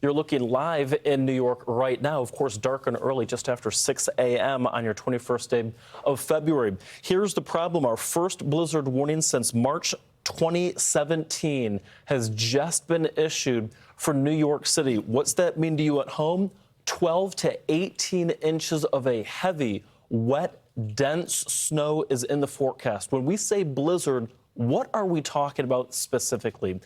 You're looking live in New York right now, of course, dark and early, just after 6 a.m. on your 21st day of February. Here's the problem. Our first blizzard warning since March 2017 has just been issued for New York City. What's that mean to you at home? 12 to 18 inches of a heavy, wet, dense snow is in the forecast. When we say blizzard, what are we talking about specifically?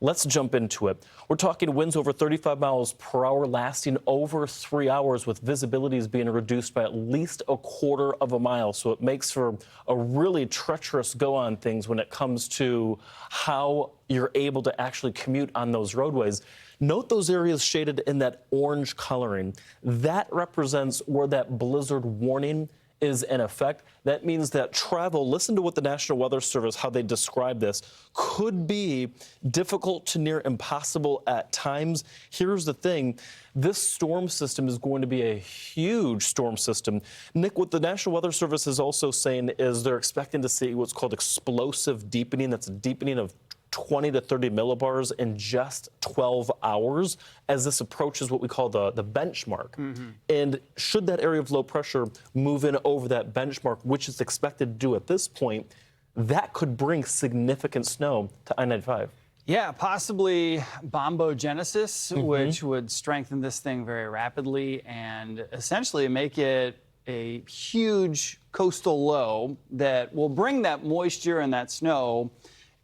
Let's jump into it. We're talking winds over 35 miles per hour lasting over 3 hours, with visibilities being reduced by at least a quarter of a mile. So it makes for a really treacherous go on things when it comes to how you're able to actually commute on those roadways. Note those areas shaded in that orange coloring. That represents where that blizzard warning is in effect. That means that travel, listen to what the National Weather Service, how they describe this, could be difficult to near impossible at times. Here's the thing. This storm system is going to be a huge storm system. Nick, what the National Weather Service is also saying is they're expecting to see what's called explosive deepening. That's a deepening of 20 to 30 millibars in just 12 hours as this approaches what we call the benchmark. And should that area of low pressure move in over that benchmark, which is expected to do at this point, that could bring significant snow to I-95. Yeah, possibly bombogenesis, which would strengthen this thing very rapidly and essentially make it a huge coastal low that will bring that moisture and that snow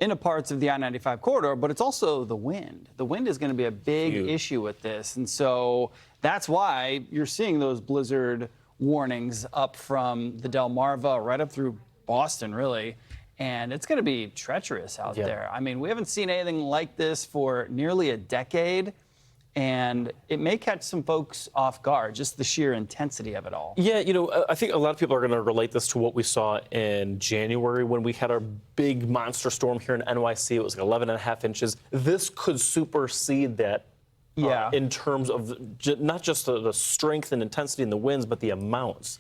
into parts of the I-95 corridor, but it's also the wind. The wind is going to be a big issue with this, and so that's why you're seeing those blizzard warnings up from the Delmarva right up through Boston, really, and it's going to be treacherous out there. I mean, we haven't seen anything like this for nearly a decade, and it may catch some folks off guard, just the sheer intensity of it all. Yeah, you know, I think a lot of people are going to relate this to what we saw in January when we had our big monster storm here in NYC. It was like 11.5 inches. This could supersede that in terms of not just the strength and intensity in the winds, but the amounts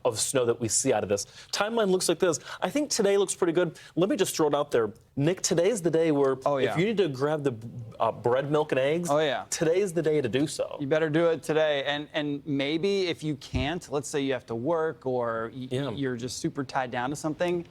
of snow that we see out of this. Timeline looks like this. I think today looks pretty good. Let me just throw it out there. Nick, today's the day where if you need to grab the bread, milk, and eggs, today's the day to do so. You better do it today. And maybe if you can't, let's say you have to work or you're just super tied down to something,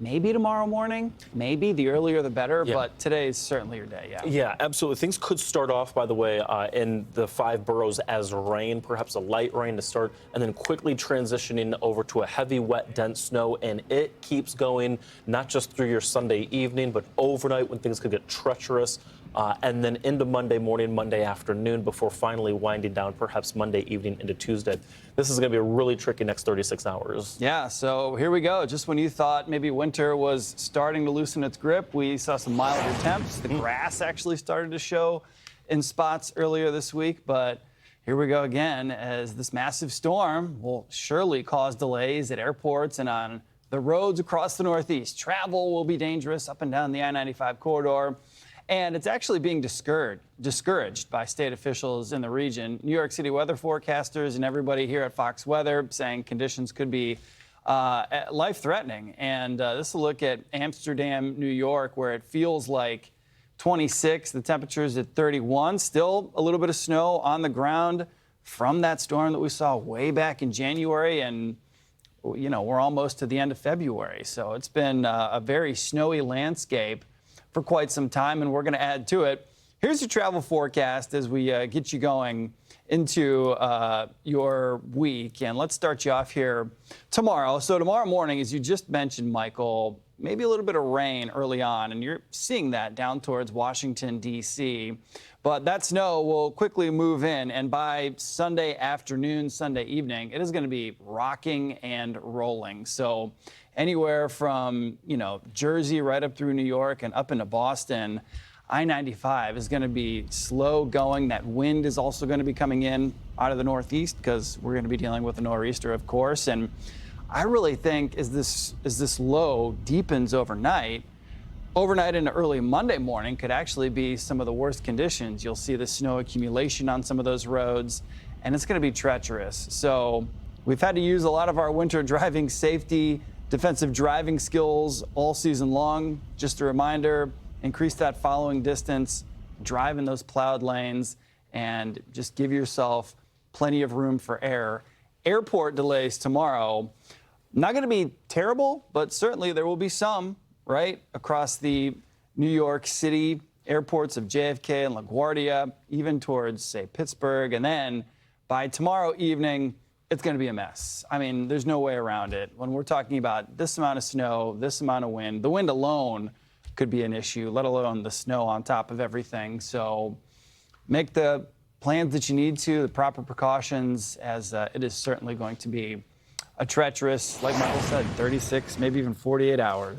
maybe tomorrow morning, maybe the earlier the better, but today is certainly your day, Yeah, absolutely. Things could start off, by the way, in the 5 boroughs as rain, perhaps a light rain to start, and then quickly transitioning over to a heavy, wet, dense snow, and it keeps going not just through your Sunday evening, but overnight when things could get treacherous, and then into Monday morning, Monday afternoon, before finally winding down perhaps Monday evening into Tuesday. This is going to be a really tricky next 36 hours. Yeah, so here we go. Just when you thought maybe winter was starting to loosen its grip, we saw some milder temps. The grass actually started to show in spots earlier this week, but here we go again as this massive storm will surely cause delays at airports and on the roads across the Northeast. Travel will be dangerous up and down the I-95 corridor. And it's actually being discouraged by state officials in the region. New York City weather forecasters and everybody here at Fox Weather saying conditions could be life-threatening. And this will look at Amsterdam, New York, where it feels like 26. The temperature's at 31. Still a little bit of snow on the ground from that storm that we saw way back in January. And, you know, we're almost to the end of February. So it's been a very snowy landscape for quite some time, and we're going to add to it. Here's your travel forecast as we get you going into your week. And let's start you off here tomorrow. So tomorrow morning, as you just mentioned, Michael, maybe a little bit of rain early on, and you're seeing that down towards Washington, D.C. But that snow will quickly move in, and by Sunday afternoon, Sunday evening, it is going to be rocking and rolling. So anywhere from, you know, Jersey right up through New York and up into Boston, I-95 is going to be slow going. That wind is also going to be coming in out of the Northeast because we're going to be dealing with a nor'easter, of course. And I really think as this low deepens overnight into early Monday morning could actually be some of the worst conditions. You'll see the snow accumulation on some of those roads, and it's going to be treacherous. So we've had to use a lot of our winter driving safety defensive driving skills all season long. Just a reminder, increase that following distance, drive in those plowed lanes, and just give yourself plenty of room for error. Airport delays tomorrow. Not going to be terrible, but certainly there will be some, right, across the New York City airports of JFK and LaGuardia, even towards, say, Pittsburgh. And then by tomorrow evening, it's going to be a mess. I mean, there's no way around it. When we're talking about this amount of snow, this amount of wind, the wind alone could be an issue, let alone the snow on top of everything. So make the plans that you need to, the proper precautions, as it is certainly going to be a treacherous, like Michael said, 36, maybe even 48 hours.